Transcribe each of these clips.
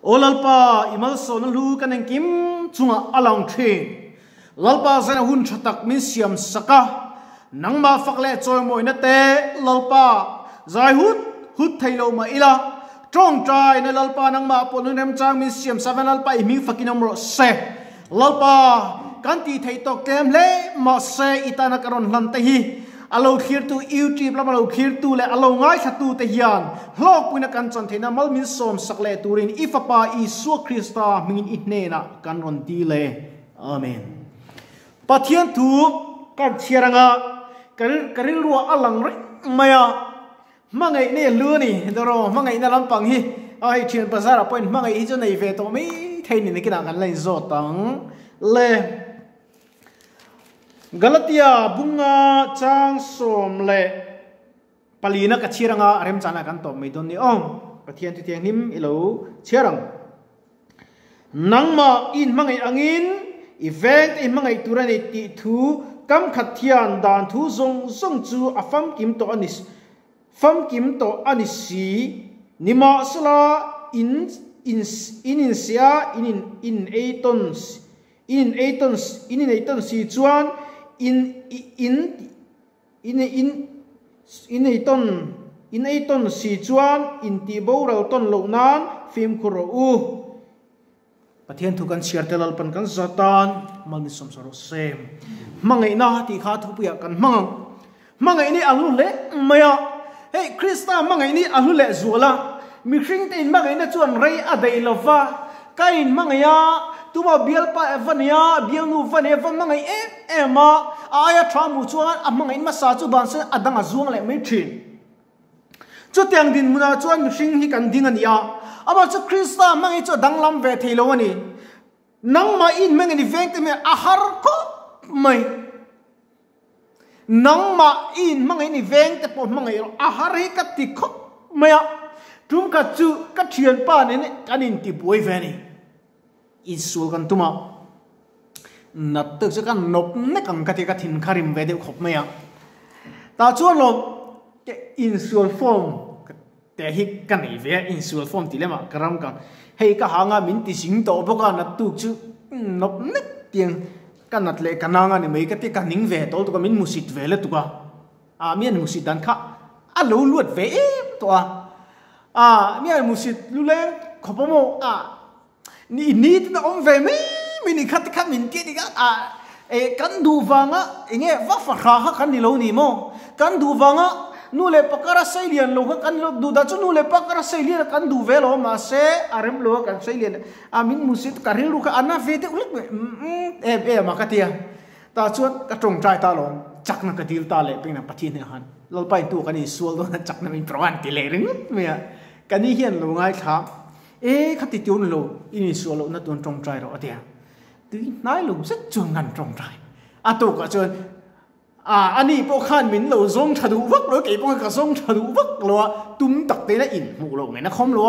olalpa imal son lu kaneng kim chunga alang the lalpa zana hun thatak min siam saka nangma fakle choy moina te lalpa zai hut thailo ma ila trong trai na lalpa nangma pon nem chang min siam savan lalpa imi fakinam ro se lalpa kanti thaitok kem le ma se itana karon hlan te hi alo khir tu YouTube la alo khir tu le alo ngai thatu te hian hlok puina kan chan theina mal min som sakle turin ifapa Isu Krista mingin ihne na kan ron ti le amen pathian tu kan chiaranga karil ruwa alang re maya mangai ne lu ni doro mangai na lampang hi ai thian bazar point mangai hi chu nei ve to mi theini ni kina kan lai zo tang le Galatia bunga chang som le palina ka chiranga rem chana kan tom mai don ni om pathian tu tiang nim ilo chirang nangma in mangai angin event in mangai turani ti thu kam khathian dan thu zong chu afam kim to anisi nima sala in eiton si chuan in eiton si chuan in ti boral ton lo nan film khuro u pathian thu kan share telal pan kan zatan mangni som saro sem mangai na ti kha thu puya kan mangai ni alu le maya hey Krista mangai ni alu le zuala mi hring te mangai na chuan rei adai lova kain mangaya tuma bial pa evania bial nu van evan mangai ema aya tramu chuan amangai ma sa chu ban se adanga zuang le mai thin chu tiang din muna chuan mi hring hi kan ding ania aba chu Krista mangai chu danglam ve theilo ani nangma in mangai ni veng te me ahar ko mai nangma in mangai ni veng te po mangai ahar hi ka ti kho maya tum ka chu ka thian pa ne kanin ti boi ve ni Isul kan tuma natuk sekan nop ne kan katika thin karim vede khop maya ta chuan lo ke insul form te hi kan i ve insul form tilema karam kan hei ka hanga min ti sing to boka natuk chu nop ne tiang kan nat le kananga ni mai ka ti kan ning ve tol to ka min musit vele tu ka a mian musit dan kha a lo luat ve to a mian musit luleng khopomo a ni ta om ve mi ni khat min ke diga kan du wanga inge wa fa kha kan ni lo ni mo kan du wanga nu le pakara sailian lo kan lo du da chu nu le pakara sailian kan du ve lo ma se arem lo kan sailian amin musit karil lu ka ana ve te ulik ma ka tia ta chuan ka tong trai ta lo chak na ka dil ta le ping na pathi ne han lo pai tu kan ni sual do na chak na min prawan ti le ring me kan ni hian lo ngai kha khati tiun lo ini sualo na tuan trong trai ro atia tu nai lo rất chuang ngan trong trai ato ka chuan ani po khan min lo zong thadu vak lo ke po ka zong thadu vak lo tum tak te na in mu lo ngai na khom lo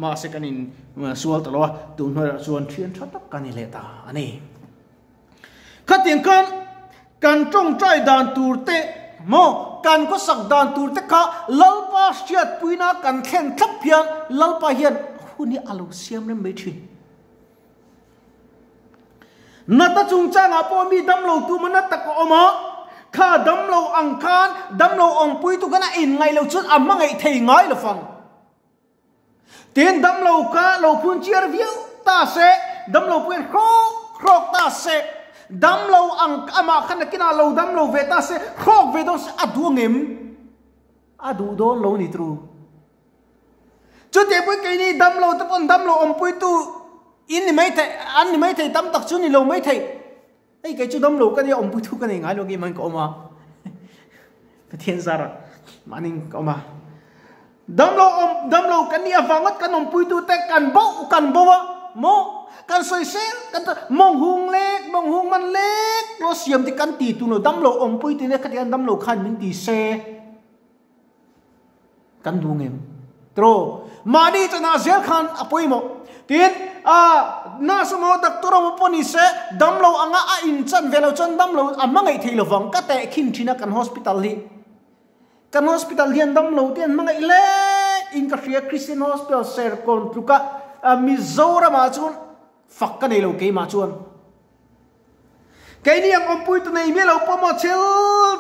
ma se kanin sual ta lo tum hoi chuan thian thatak kan le ta ani khatiang kan trong trai dan tur te mo kan ko sak dan tur te kha lalpa siat puina kan khen thap hian lalpa hian huni alu siam nem methi nata chung changa po mi dam lo tu mana tak oma kha dam lo angkan dam lo ong pui tu kana in ngai lo chut amangai thei ngai lo fang ten dam lo ka lo phun chiar viu ta se dam lo puen krok ta se dam lo ang ama khana kina lo dam lo ve ta se krok ve do adu ngem adu do lo ni tru chu te pui ke ni dam lo tapon dam lo om pui tu in ni mai thai an ni mai thai tam tak chu ni lo mai thai ai ke chu dam lo ka ni om pui tu ka ni ngai lo ki man ko ma ka thiên zara maning ko ma dam lo kan ni awangat kan om pui tu te kan bo mo kan soi sel kan mong hung man lek lo siam ti kan ti tu lo dam lo om pui ti ne ka ti dam lo khan min ti se kan du ngem tro madi chana zel khan apoi mo tin na sumo daktoro mo poni se damlo anga a in chan velo chan damlo amangai theilo wang ka te khin thina kan hospital hian damlo ten mangai le in ka Christian hospital ser kon truka Mizoram mà chuan phật cái này lâu cái mà chuan cái này ông pui tụi này biết lâu po mà chel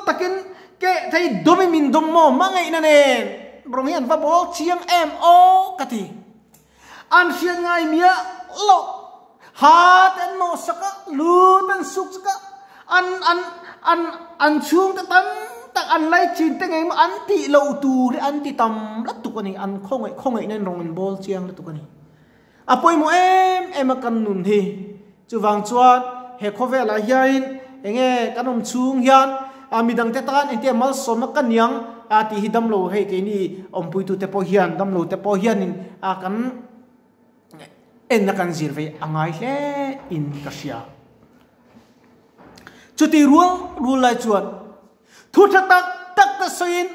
takin cái thấy domi min dom mo mang ngày nè rong hiền và bố chiang em o cái gì an hiền ngày mía lâu ha tên nó sắc lu tên suk sắc an chuông tên tak an lai chin te ngai ma an ti lo tu re an ti tam la tu kani an khongai nen rong bol chiang la tu kani apoi mo em kan nun hi chu wang chuan he khovel a hiain enge kanom chung hian midang te tan ente mal som kan yang ti hidam lo he ke ni ompui tu te po hian dam lo te po hian in kan en na kan zir ve angai he in kasia chu ti rual lai chuan thu tak ta soin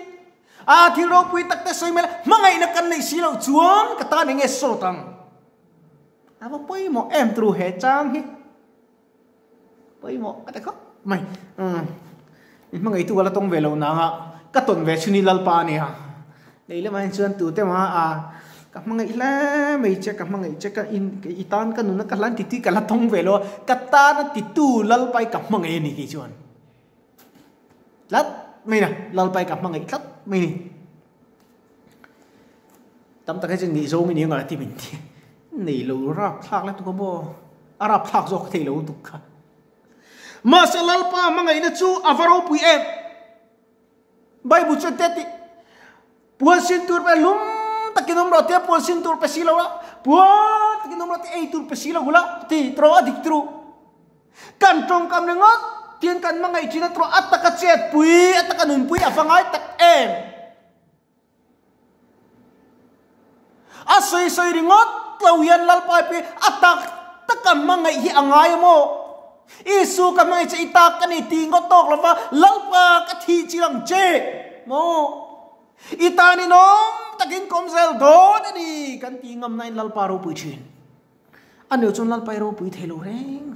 thi ro pui tak ta soin mel mangai na kan nei silo chuan ka ta nge so tang aba poi mo em tru he chang hi poi mo ka ta ko mai mangai tu wala tong velo na nga ka ton ve chuni lal pa ni ha nei le mai chuan tu te ma ka mangai la mai che ka mangai che ka in ke itan ka nu na ka lan ti ka la tong velo ka ta na ti tu lal pai ka mangai ni ki chuan lát mày nè lal pai ka mangai lát mày ni tam ta cái chân nghỉ zo mày ni ngala ti min ti nei lo rap thak la tu ko bo arap thak zo thei lo tu kha ma se lal pa mangai na chu avaro pui em bai bu chet ti puan sin tur pe lum takinom ro te puan sin tur pe silo la puan takinom ro te ei tur pe silo gula ti tro adik tru kan trong kam ne ngot tiên kan mangai china tro ataka chet pui ataka nun pui afangai tak em asoi soi ringot lawian lal pai pe atak takan mangai hi angai mo isu kan mangai che itak kan iti ngotok lova lalpa ka thi chilang che mo itani nom takin komsel do ni kan ti ngam nai lalpa ro pui chin aneu chon lalpai ro pui thelo reng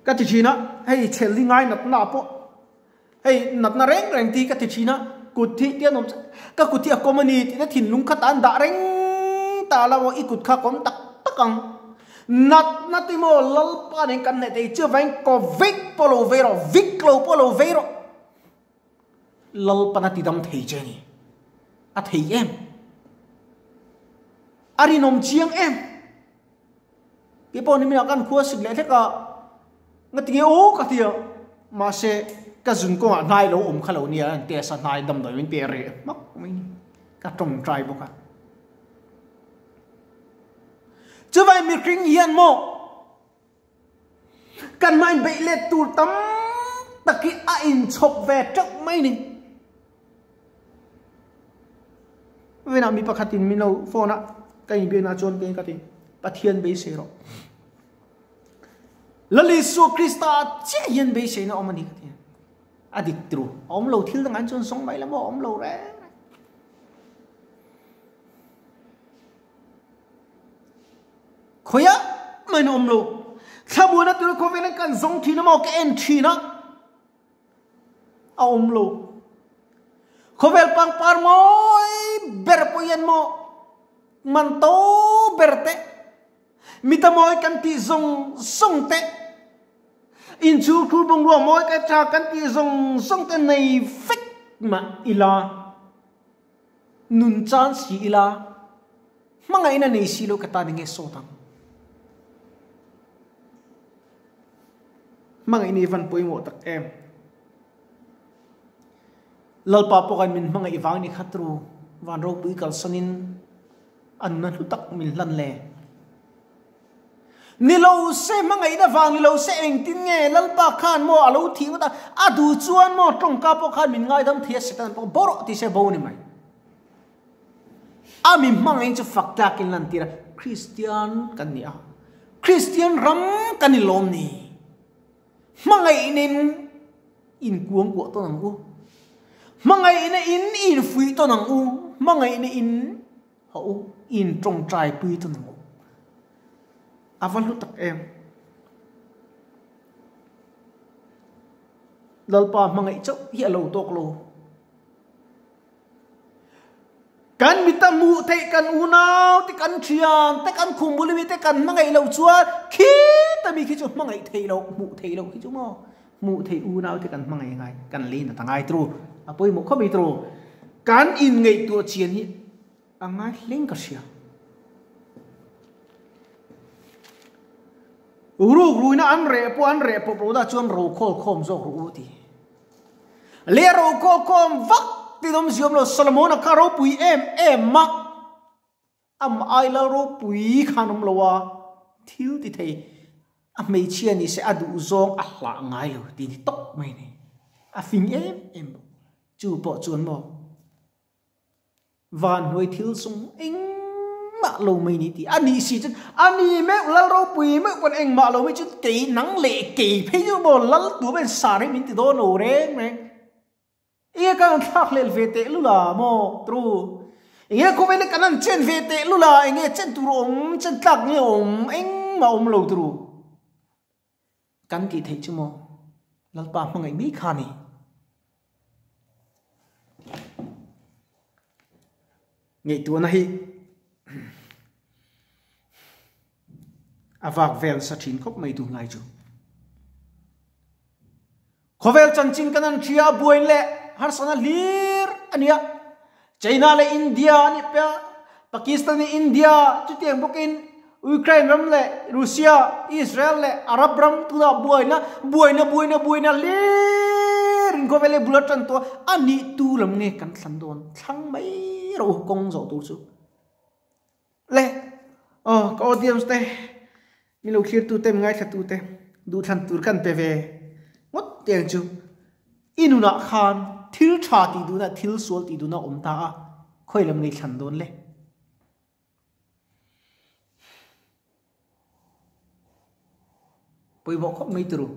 cái thị china hay chèn li ngay nát nát po hay nát na reng ti cái thị china cụt thị tiền ông cái cụt thị community nó thìn lung khát ăn đã reng ta là một ít cụt khát con tắc căng nát ti mo lal pa nên căn này thì chưa vang có vic polo vero vic lo polo vero lal pa nát ti đâm thầy chơi ni thầy em ari nom chiang em cái po này mình akan khua sự lẽ thế cả ngắt tiếng ô cái tiếng mà sẽ cái dùng công nai lâu khá lâu nia tia sa nai đâm đời mình tia rẻ mắc mình cái trồng trai bốc à chứ vậy mình kinh hiền mò cần mai bị lệ tụt tắm ta khi in chụp về trước mấy nè vì nào mình bắt tin mình lâu phone á cái bên nào chôn cái tiếng bắt thiên bị xé rồi lali su Krista che yen be se na omani ka tin adik tru om lo thil dang an chon song mai la mo om lo re khoya mai no om lo khabu na tu ko ven kan zong thi na mo ke en thi na om lo khovel pang par moi ber po yen mo man to berte mitamoy kan ti zong song te in chu khu bong lo moi ka cha kan ti zong song te nei fik ma ila nun chan si ila mangai na nei silo kata ninge sotang mangai ni van poi mo tak em lal pa po kan min mangai wang ni khatru van ro pui kal sanin an na lu tak min lan le nilo se mangai na wang nilo se eng tin nge lalpa khan mo alo thing ta adu chuan mo tong ka po khan min ngai dam thia setan po boro ti se bo ni mai ami mangai chu fakta kin lan tira Christian kan ni a Christian ram kan ni lom ni mangai nin in kuang ko to nang u mangai ina in fui to nang u mangai ina in ho in trong trai pui to nang u aval lu tak em lalpa mangai chok hi alo tok lo kan mitamu te kan unau te kan thian te kan khumuli te kan mangai lo chuan khi ta mi khi chu mangai thei lo mu thei lo khi chu mo mu thei unau te kan mangai ngai kan lin ta ngai tru apoi mo khomi tru kan in ngai tu chian hi angai leng ka sia uru ruina an re po pro da chuan ro khol khom zo ru ti le ro khol khom vak ti dom ziom lo Solomon ka ro pui em ma am ai la ro pui khanom lo wa thil ti thei a mei chian ni se adu zong a hla ngai lo ti tok mai ni a fing em chu po chuan mo van hoi thil sung eng ma lo mai ni ti ani si chen ani me la ro pui me kon eng ma lo me chu ke nang le ke phe ju bo lal tu ben sa re min ti do no re ia kan thak lel vete lula mo tru ia ko vele kanan chen vete lula enge chen tu rom chen tak ni eng ma lo tru kan ti thei chu mo lal pa mangai mi khani ngei tu na hi avak vel sa thin khop mai tu ngai chu khovel chanchin kanan thia buin le har sana lir ania China le India ni pa Pakistan ni India chu tiang bokin Ukraine ram le Russia Israel le Arab ram tu da buina lir khovel le bulatan to ani tu lam nge kan thlan don thlang mai ro kong zo tu chu le ko audience te mi lo khir tu tem ngai thatu te du than tur kan pe ve ngot tiang chu inuna khan thil tha ti du na thil sol ti du na ta khoi lam ngai thlan don le poi bo khop mai tru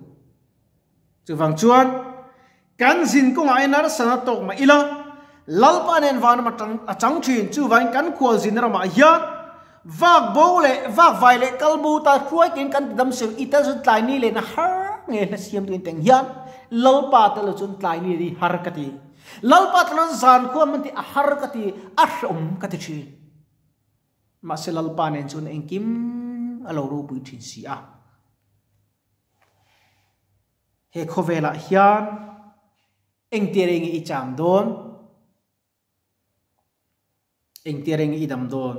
chu wang chuan kan zin ko ngai nar sana tok ma ila lalpa nen van ma chang thin chu wain kan khwal zin ra ma ya vak bo le vak vai le kalbu ta khuai kin kan dam se ita zu tlai ni le na har nge na siam tu teng yan lalpa ta lo chun tlai ni ri har kati lalpa ta lo zan ko man ti a har kati a shom kati chi ma se lalpa nen chun engkim alo ru pui thin si a he khovela hian eng tireng i cham don eng tireng i dam don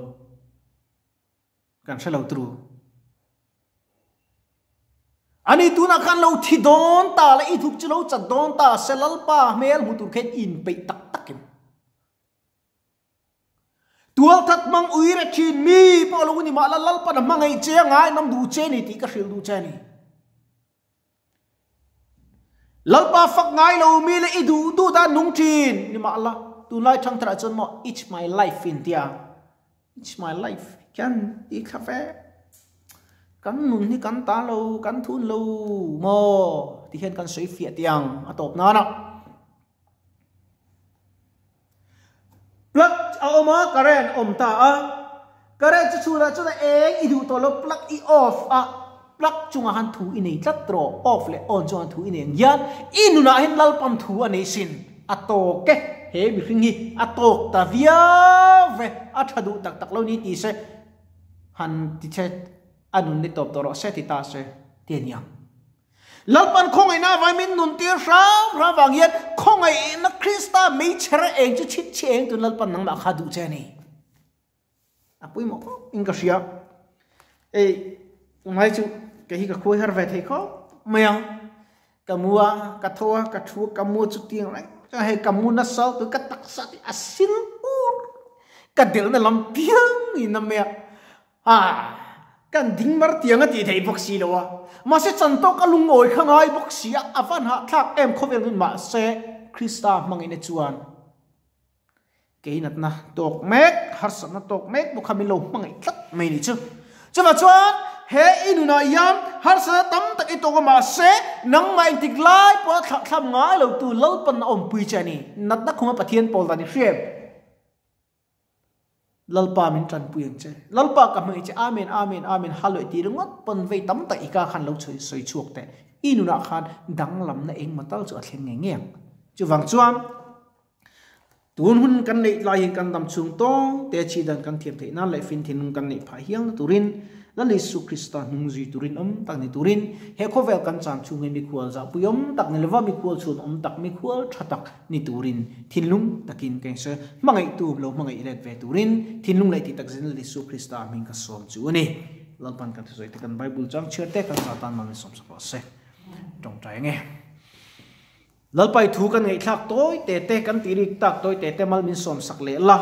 kan shalo tru ani tu na kan lo thi don ta la i thuk chilo chat don ta selal pa mel mutur khet in pe tak takin tual that mang uire chin mi pa lo ni ma la lal pa na mangai che ngai nam du che ni ti ka hril du che ni lal pa fak ngai lo mi le i du da nung chin ni ma la tu lai thang tra chon mo it's my life in dia it's my life kan i cafe kan nun ni kan ta lo kan thun lo mo ti hen kan soi fia tiang atop na na plug ma karen ta a karen chu chula chu na eng i du to lo plug i off a plug chunga han thu i nei tlat tro off le on chunga thu i nei yan inuna hen lal pam thu anei sin ato ke he bi ringi atok ta via ve athadu tak tak lo ni ti se han ti che anun ni top toro se ti ta se tian yang lalpan khong ai na vai min nun ti ra wang yet khong ai na krista me chere eng chu chit cheng tu lalpan nang ma khadu che ni apui mo in ka sia ei mai chu ke hi ka khoi har ve thei kho mayang kamua ka thoa ka thu kamu chu tiang lai cha he kamu na sal tu ka tak sa ti asil ur ka del na lam piang in na me kan ding mar tiang ati thei bok si lo wa ma se chan to ka lung oi khangai bok si avan ha thak em khovel nun ma se krista mangine chuan ke nat na tok mek har sa na tok mek bu khamilo mangai tlat mai ni chu chawa chuan he inuna yan har sa tam tak ito ko ma se nang ma intik lai po thlam ngai lo tu lal pan om pui chani nat na khuma pathian pol ta ni hrem lalpa min tran puyang che lalpa ka mai che amen amen amen haloi ti rungot pon vei tam ta ika khan lo choi soi chuak te inuna khan dang lam na eng matal chu a thleng nge nge chu wang chuan tun hun kan nei lai kan dam chung to te chi dan kan thiam the na lai fin thin kan nei pha hiang turin la Yesu Krista nung ji turin tak ni turin he khovel kan cham chung mi khwal za puyom tak ni lewa mi khwal chun tak mi khwal thatak ni turin thinlung takin kengse mangai tu lo mangai ret ve turin thinlung lai ti tak jin Yesu Krista min ka som chu ni lalpan kan thoi te kan Bible chang cherte kan satan ma mi som sa se tong tai nge lalpai thu kan ngai thak toy te te kan tirik tak toy te te mal min som sak le la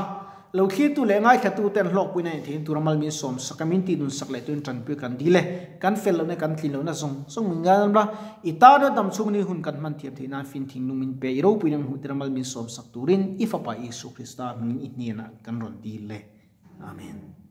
lo khi tu le ngai khatu ten hlok pui nei thin turamal min som sakamin ti dun sak le tun tran pu kan dile kan fel lo ne kan thilo na song min ngal bra ita na dam chung ni hun kan man thiam thina fin thing lu min pe ro pui nang hu turamal min som sak turin ifa pa Yesu Krista min itni na kan ron dile amen.